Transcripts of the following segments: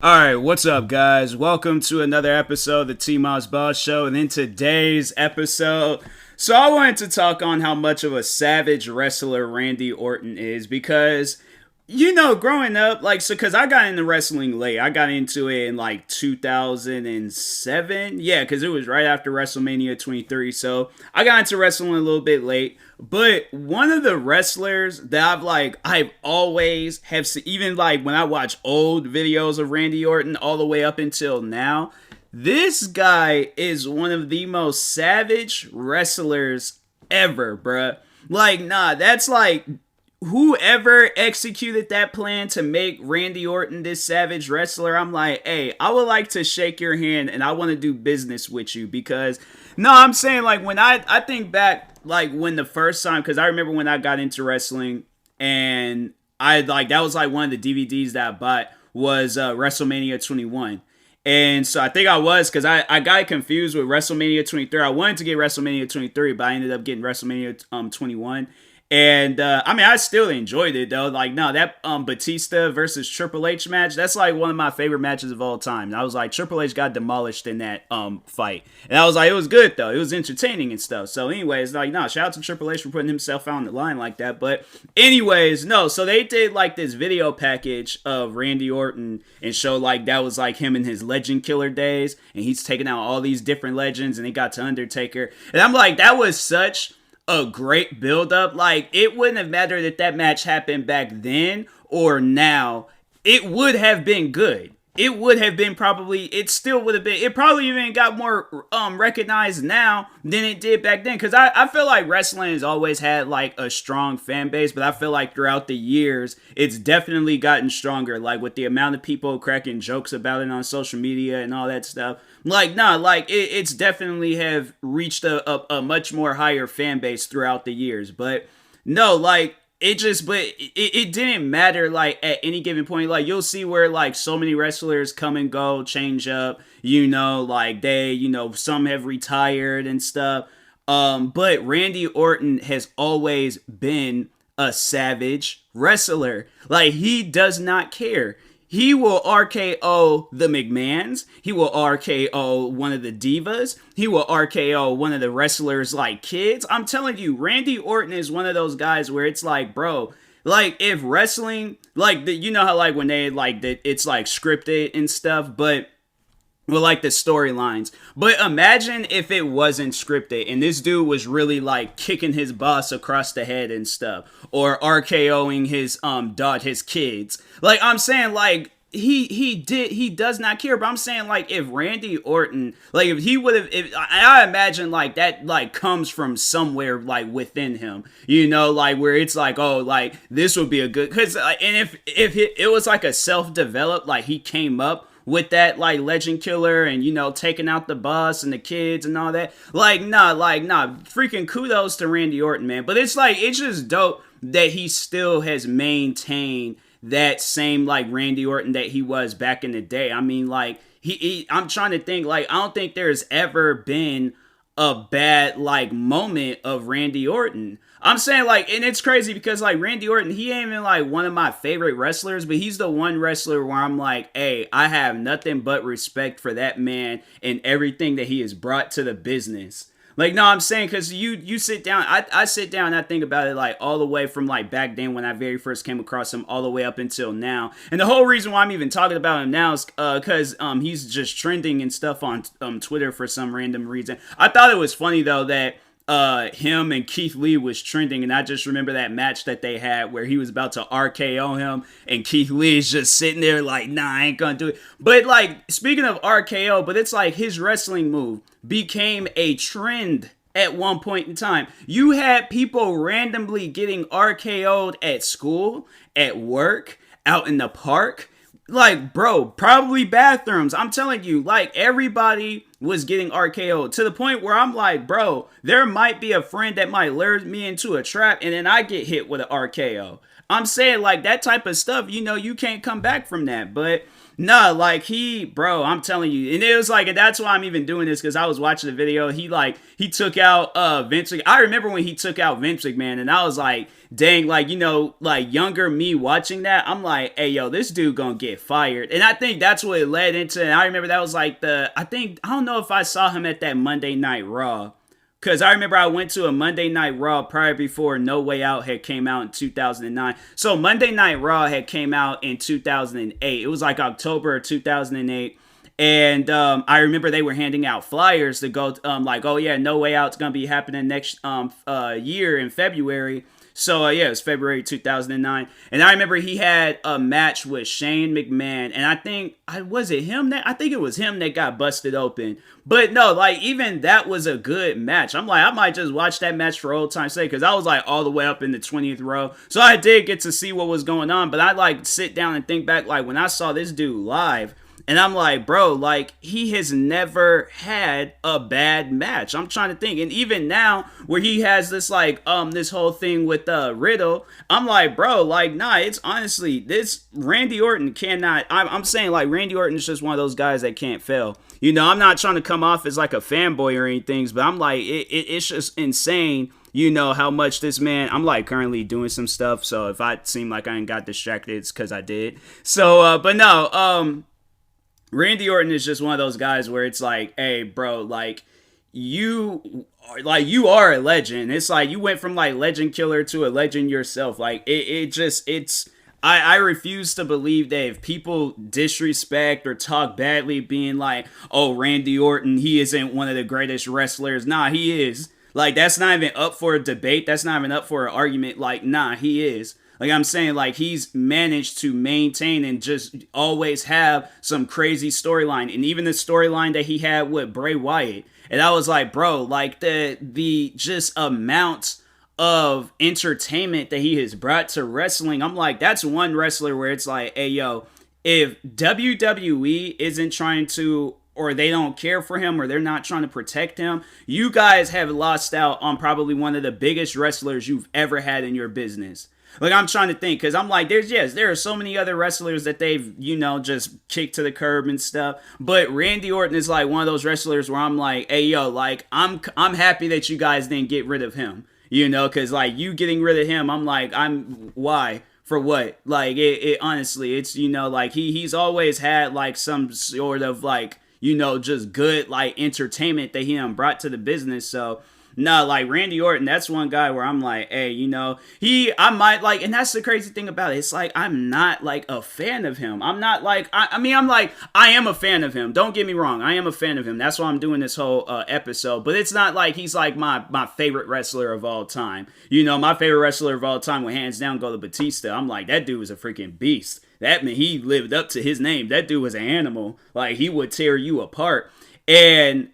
Alright, what's up, guys? Welcome to another episode of the TMossBoss Show. And in today's episode, I wanted to talk on how much of a savage wrestler Randy Orton is because, growing up, because I got into wrestling late. I got into it in 2007. Yeah, because it was right after WrestleMania 23. So I got into wrestling a little bit late. But one of the wrestlers that I've always have seen, even when I watch old videos of Randy Orton all the way up until now, this guy is one of the most savage wrestlers ever, bruh. That's whoever executed that plan to make Randy Orton this savage wrestler. I'm like, hey, I would like to shake your hand and I want to do business with you because, no, I'm saying when I think back, when the first time, because I remember when I got into wrestling and that was one of the DVDs that I bought was WrestleMania 21. And so I think I was, because I got confused with WrestleMania 23. I wanted to get WrestleMania 23, but I ended up getting WrestleMania 21. And, I still enjoyed it, though. That Batista versus Triple H match, that's, one of my favorite matches of all time. And I was like, Triple H got demolished in that fight. And I was like, it was good, though. It was entertaining and stuff. So, anyways, shout out to Triple H for putting himself out on the line like that. But, anyways, no. So, they did, this video package of Randy Orton and showed, that was, him in his Legend Killer days. And he's taking out all these different legends. And he got to Undertaker. And I'm like, that was such a great build-up. It wouldn't have mattered if that match happened back then or now. It would have been good. It would have been it still would have been, it probably even got more recognized now than it did back then. Because I feel like wrestling has always had a strong fan base, but I feel like throughout the years, it's definitely gotten stronger. With the amount of people cracking jokes about it on social media and all that stuff. It's definitely have reached a much more higher fan base throughout the years. But no, it didn't matter at any given point. You'll see where so many wrestlers come and go, change up, some have retired and stuff. But Randy Orton has always been a savage wrestler. He does not care. He will RKO the McMahons. He will RKO one of the divas. He will RKO one of the wrestlers' kids. I'm telling you, Randy Orton is one of those guys where it's bro, if wrestling, you know how when they it's scripted and stuff, but well, the storylines. But imagine if it wasn't scripted and this dude was really kicking his boss across the head and stuff, or RKOing his kids. I'm saying he does not care. But I'm saying if Randy Orton, if he would have, I imagine that comes from somewhere within him, where it's this would be a good, because and if it was a self-developed, he came up with that Legend Killer and taking out the boss and the kids and all that, nah, freaking kudos to Randy Orton, man. But it's it's just dope that he still has maintained that same Randy Orton that he was back in the day. I'm trying to think, I don't think there's ever been a bad moment of Randy Orton. I'm saying and it's crazy because Randy Orton, he ain't even one of my favorite wrestlers, but he's the one wrestler where I'm hey, I have nothing but respect for that man and everything that he has brought to the business. No, I'm saying, because you sit down, I sit down and I think about it all the way from back then when I very first came across him all the way up until now. And the whole reason why I'm even talking about him now is because he's just trending and stuff on Twitter for some random reason. I thought it was funny though that him and Keith Lee was trending, and I just remember that match that they had where he was about to RKO him and Keith Lee is just sitting there nah, I ain't gonna do it. But speaking of RKO, but it's his wrestling move became a trend at one point in time. You had people randomly getting RKO'd at school, at work, out in the park. Bro, probably bathrooms. I'm telling you, everybody was getting RKO'd to the point where I'm bro, there might be a friend that might lure me into a trap and then I get hit with an RKO. I'm saying that type of stuff, you can't come back from that. But No, like bro, I'm telling you, and it was like, and that's why I'm even doing this because I was watching the video. He took out Vince. I remember when he took out Vince McMahon, and I was like, dang, like like younger me watching that, I'm like, hey yo, this dude gonna get fired, and I think that's what it led into. And I remember that was like I don't know if I saw him at that Monday Night Raw. Because I remember I went to a Monday Night Raw prior before No Way Out had came out in 2009. So Monday Night Raw had came out in 2008. It was like October of 2008. And I remember they were handing out flyers to go like, oh yeah, No Way Out's going to be happening next year in February. So, yeah, it was February 2009. And I remember he had a match with Shane McMahon. And I think, was it him that? I think it was him that got busted open. But no, like, even that was a good match. I'm like, I might just watch that match for old time's sake. Because I was, like, all the way up in the 20th row. So I did get to see what was going on. But I, like, sit down and think back, like, when I saw this dude live. And I'm like, bro, like, he has never had a bad match. I'm trying to think. And even now, where he has this, like, this whole thing with Riddle, I'm like, bro, like, nah, it's honestly, this Randy Orton cannot, I'm saying, like, Randy Orton is just one of those guys that can't fail. You know, I'm not trying to come off as, like, a fanboy or anything, but I'm like, it's just insane. You know how much this man, I'm like currently doing some stuff. So if I seem like I ain't got distracted, it's because I did. So, but no, Randy Orton is just one of those guys where it's like, hey, bro, like you are a legend. It's like you went from like legend killer to a legend yourself. Like I refuse to believe that if people disrespect or talk badly, being like, oh, Randy Orton, he isn't one of the greatest wrestlers. Nah, he is. Like, that's not even up for a debate. That's not even up for an argument. Like, nah, he is. Like I'm saying, like he's managed to maintain and just always have some crazy storyline. And even the storyline that he had with Bray Wyatt. And I was like, bro, like the just amount of entertainment that he has brought to wrestling. I'm like, that's one wrestler where it's like, hey, yo, if WWE isn't trying to, or they don't care for him, or they're not trying to protect him, you guys have lost out on probably one of the biggest wrestlers you've ever had in your business. Like, I'm trying to think, because I'm like, there are so many other wrestlers that they've, just kicked to the curb and stuff. But Randy Orton is like one of those wrestlers where I'm like, hey, yo, like, I'm happy that you guys didn't get rid of him, because, like, you getting rid of him, I'm like, why? For what? Like, it honestly, it's, like, he's always had, like, some sort of, like, just good, like, entertainment that he brought to the business, so... No, like Randy Orton, that's one guy where I'm like, hey, I might like, and that's the crazy thing about it. It's like, I'm not like a fan of him. I'm not like, I'm like, I am a fan of him. Don't get me wrong. I am a fan of him. That's why I'm doing this whole episode. But it's not like he's like my favorite wrestler of all time. My favorite wrestler of all time would hands down go to Batista. I'm like, that dude was a freaking beast. That meant he lived up to his name. That dude was an animal. Like, he would tear you apart. And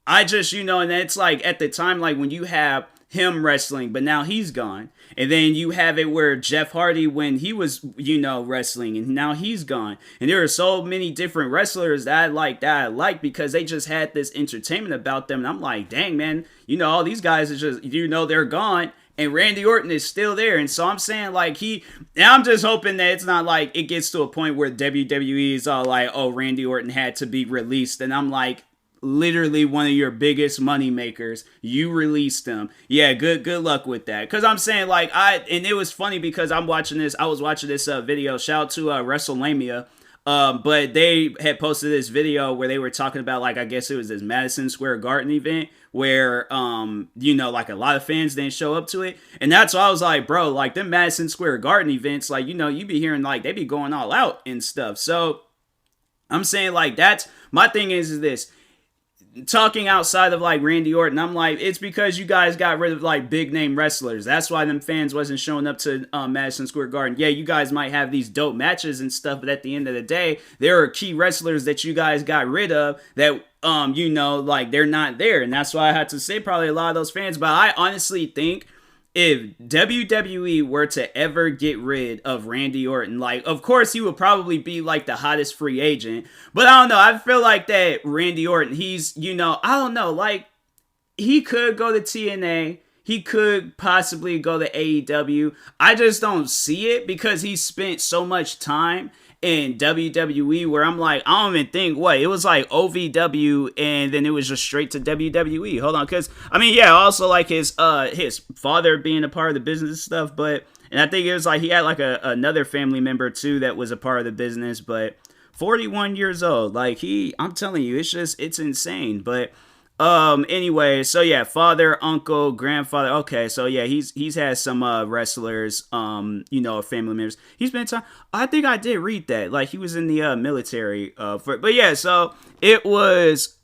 I just, and it's like at the time, like when you have him wrestling, but now he's gone. And then you have it where Jeff Hardy, when he was, wrestling, and now he's gone. And there are so many different wrestlers that I like because they just had this entertainment about them. And I'm like, dang, man, all these guys are just, they're gone. And Randy Orton is still there. And so I'm saying, like, and I'm just hoping that it's not like it gets to a point where WWE is all like, oh, Randy Orton had to be released. And I'm like, literally one of your biggest money makers, you released him. Yeah, good luck with that. Because I'm saying, like, and it was funny because I was watching this video. Shout out to WrestleMania. But they had posted this video where they were talking about, like, I guess it was this Madison Square Garden event where, like a lot of fans didn't show up to it. And that's why I was like, bro, like, them Madison Square Garden events, like, you be hearing, like, they be going all out and stuff. So I'm saying, like, that's my thing is this. Talking outside of like Randy Orton, I'm like, it's because you guys got rid of like big name wrestlers. That's why them fans wasn't showing up to Madison Square Garden. Yeah, you guys might have these dope matches and stuff, but at the end of the day, there are key wrestlers that you guys got rid of that like they're not there. And that's why I had to say probably a lot of those fans. But I honestly think if WWE were to ever get rid of Randy Orton, like, of course he would probably be like the hottest free agent, but I don't know, I feel like that Randy Orton, he's, I don't know, like, he could go to TNA, he could possibly go to AEW, I just don't see it because he spent so much time in WWE where I'm like, I don't even think what it was like OVW and then it was just straight to WWE. Hold on, because I mean, yeah, also like his father being a part of the business stuff, but and I think it was like he had like another family member too that was a part of the business, but 41 years old, like I'm telling you, it's insane, but. Anyway, so yeah, father, uncle, grandfather. Okay, so yeah, he's had some wrestlers, family members. He's been I think I did read that. Like he was in the military but yeah, so it was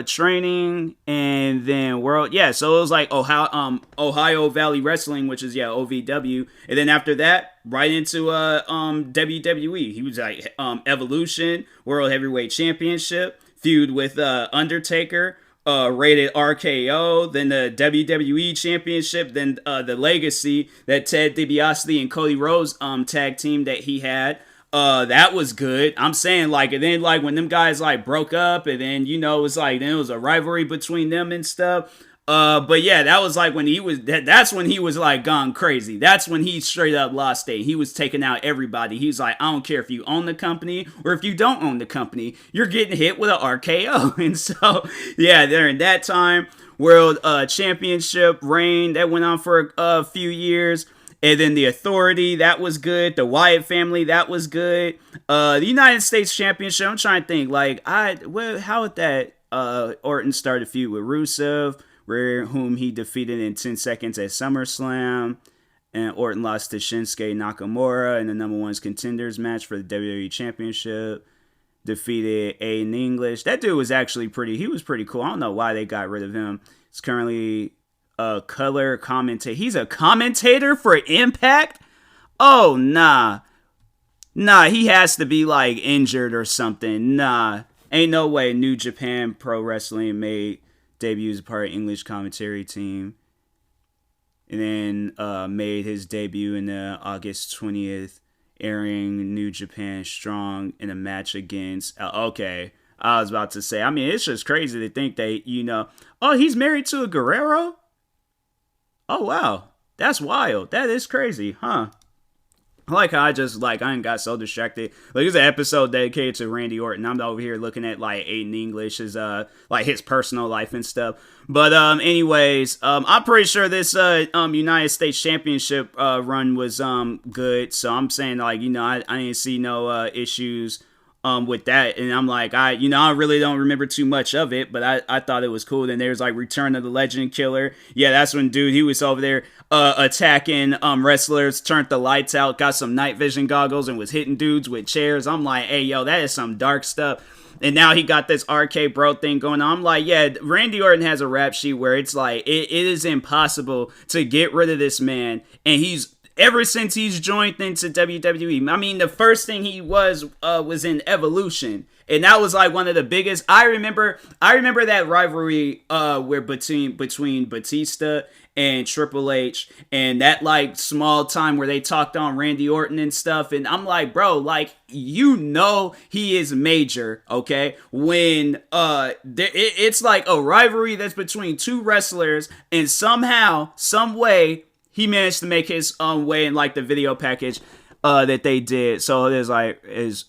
training and then world, yeah, so it was like Ohio Valley Wrestling, which is OVW, and then after that right into WWE. He was like Evolution, World Heavyweight Championship, feud with Undertaker, rated RKO, then the WWE Championship, then the Legacy, that Ted DiBiase and Cody Rhodes tag team that he had. That was good. I'm saying, like, and then like when them guys like broke up, and then it was like then it was a rivalry between them and stuff. But yeah, that was like when he was. That's when he was like gone crazy. That's when he straight up lost it. He was taking out everybody. He was like, I don't care if you own the company or if you don't own the company, you're getting hit with an RKO. And so yeah, during that time, World Championship reign that went on for a few years. And then the Authority, that was good. The Wyatt family, that was good. The United States Championship, I'm trying to think, like, how would that Orton start a feud with Rusev, whom he defeated in 10 seconds at SummerSlam. And Orton lost to Shinsuke Nakamura in the number one contenders match for the WWE Championship. Defeated Aiden English. That dude was actually he was pretty cool. I don't know why they got rid of him. He's currently a color commentator. He's a commentator for Impact? Oh, nah. Nah, he has to be like injured or something. Nah. Ain't no way New Japan Pro Wrestling made debuts as part of English commentary team. And then made his debut in the August 20th, airing New Japan Strong in a match against... okay, I was about to say, I mean, it's just crazy to think that, oh, he's married to a Guerrero? Oh, wow. That's wild. That is crazy, huh? I like how I ain't got so distracted. Like, it's an episode dedicated to Randy Orton. I'm over here looking at, like, Aiden English, his personal life and stuff. But, anyways, I'm pretty sure this, United States Championship, run was, good. So I'm saying, like, I didn't see no, issues, with that. And I'm like, I really don't remember too much of it, but I thought it was cool. Then there's like Return of the Legend Killer. Yeah, that's when he was over there attacking wrestlers, turned the lights out, got some night vision goggles, and was hitting dudes with chairs. I'm like, hey, yo, that is some dark stuff. And now he got this RK Bro thing going on. I'm like, yeah, Randy Orton has a rap sheet where it's like, it is impossible to get rid of this man. And ever since he's joined into WWE, I mean, the first thing he was in Evolution, and that was like one of the biggest. I remember that rivalry where between Batista and Triple H, and that like small time where they talked on Randy Orton and stuff. And I'm like, bro, like he is major, okay? When it's like a rivalry that's between two wrestlers, and somehow, some way, he managed to make his own way in like the video package that they did. So there's like,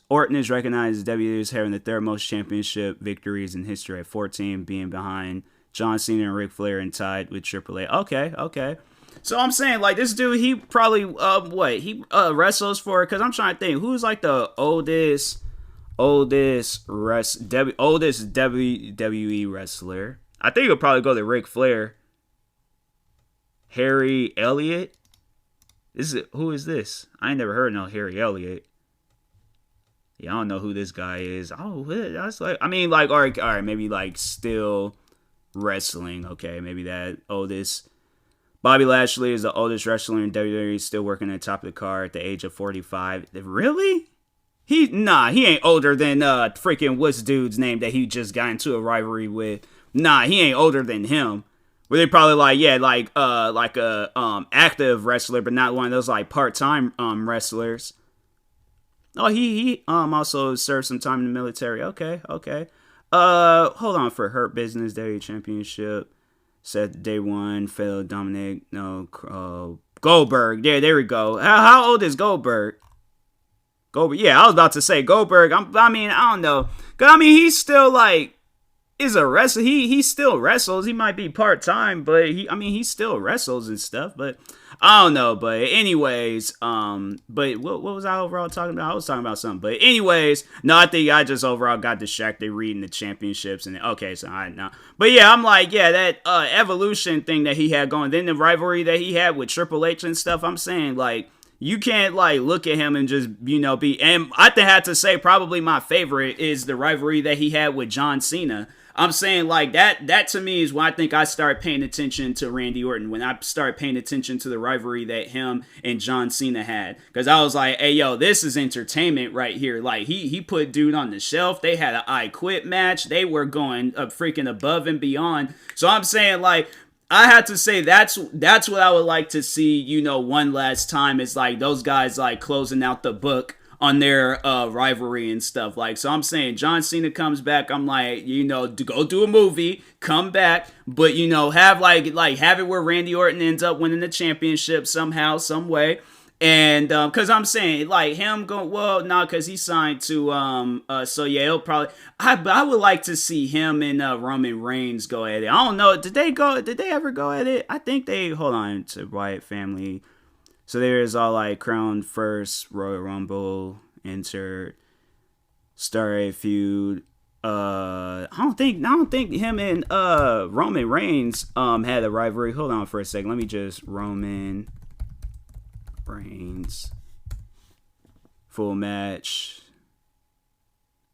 Orton is recognized as WWE having the third most championship victories in history at 14, being behind John Cena and Ric Flair and tied with Triple H. Okay. So I'm saying, like, this dude, he probably he wrestles for, because I'm trying to think who's like the oldest WWE wrestler. I think it'll probably go to Ric Flair. Harry Elliott? Who is this? I ain't never heard no Harry Elliott. Yeah, I don't know who this guy is. Oh, that's like, I mean, like, all right, maybe like still wrestling. Okay, maybe that oldest. Bobby Lashley is the oldest wrestler in WWE, still working at the top of the card at the age of 45. Really? He ain't older than freaking what's dude's name that he just got into a rivalry with. Nah, he ain't older than him. Where they probably like a active wrestler, but not one of those like part-time wrestlers. Oh, he also served some time in the military. Okay. Hold on, for Hurt Business Day Championship. Said day one, failed Dominic. No, Goldberg. Yeah, there we go. How old is Goldberg? Goldberg. Yeah, I was about to say Goldberg. I mean, I don't know. Cause I mean, he's still like is a wrestler. He still wrestles. He might be part time, but he still wrestles and stuff. But I don't know. But anyways, but what was I overall talking about? I was talking about something. But anyways, no, I think I just overall got distracted reading the championships and okay, so I know. But yeah, I'm like, yeah, that evolution thing that he had going, then the rivalry that he had with Triple H and stuff. I'm saying like. You can't like look at him and just be. And I have to say probably my favorite is the rivalry that he had with John Cena. I'm saying like that to me is when I think I started paying attention to Randy Orton, when I started paying attention to the rivalry that him and John Cena had. Because I was like, hey, yo, this is entertainment right here. Like, he put dude on the shelf. They had an I Quit match. They were going freaking above and beyond. So I'm saying, like, I had to say that's what I would like to see, one last time. Is like those guys like closing out the book on their rivalry and stuff. Like, so I'm saying John Cena comes back. I'm like, to go do a movie, come back, but have like have it where Randy Orton ends up winning the championship somehow, some way. And because I'm saying like him going because he signed to so yeah, he'll probably I would like to see him and Roman Reigns go at it. I don't know, did they ever go at it? I think they hold on to Wyatt family. So there's all like Crown First, Royal Rumble, insert, Starrcade feud. I don't think him and Roman Reigns had a rivalry. Hold on for a second. Let me just Roman Reigns full match.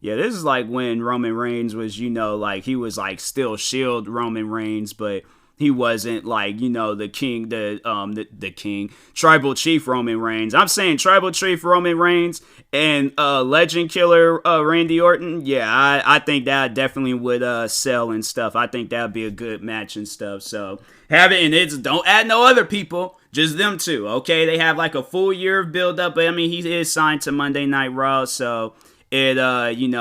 Yeah, this is like when Roman Reigns was, like he was like still Shield Roman Reigns, but he wasn't like, the king, the king, Tribal Chief Roman Reigns. I'm saying Tribal Chief Roman Reigns and Legend Killer Randy Orton. Yeah, I think that definitely would sell and stuff. I think that would be a good match and stuff. So have it, and don't add no other people. Just them two, okay? They have like a full year of build up, but I mean, he is signed to Monday Night Raw, so but I don't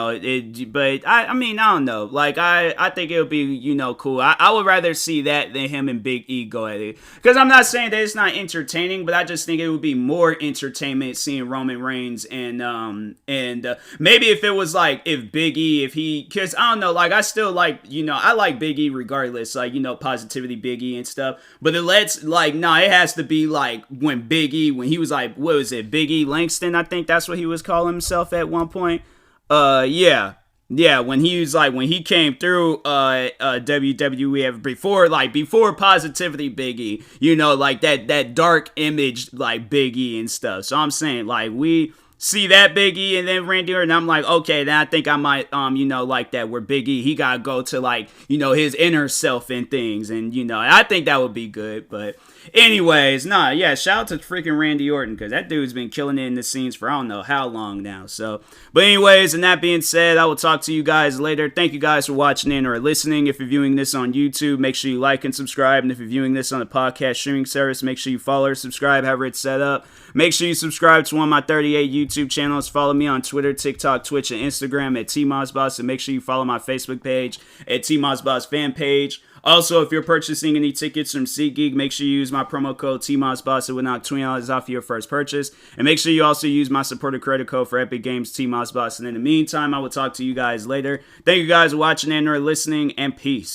know. Like, I think it would be, cool. I would rather see that than him and Big E go at it. Because I'm not saying that it's not entertaining, but I just think it would be more entertainment seeing Roman Reigns and maybe if it was like, if Big E, because I don't know, like, I still like, I like Big E regardless, like, positivity Big E and stuff. But it has to be like when he was like, what was it, Big E Langston? I think that's what he was calling himself at one point. Yeah, when he came through WWE before positivity Big E, like that dark image like Big E and stuff. So I'm saying like we see that Big E and then Randy Orton, and I'm like, okay, then I think I might like that where Big E, he gotta go to like his inner self and things, and I think that would be good. But anyways, shout out to freaking Randy Orton, because that dude's been killing it in the scenes for I don't know how long now. So, but anyways, and that being said, I will talk to you guys later. Thank you guys for watching in or listening. If you're viewing this on YouTube, make sure you like and subscribe. And if you're viewing this on a podcast streaming service, make sure you follow or subscribe, however it's set up. Make sure you subscribe to one of my 38 YouTube channels. Follow me on Twitter, TikTok, Twitch, and Instagram at TMossBoss. And make sure you follow my Facebook page at TMossBoss fan page. Also, if you're purchasing any tickets from SeatGeek, make sure you use my promo code TMossBoss. It will knock $20 off your first purchase. And make sure you also use my supporter credit code for Epic Games, TMossBoss. And in the meantime, I will talk to you guys later. Thank you guys for watching and or listening, and peace.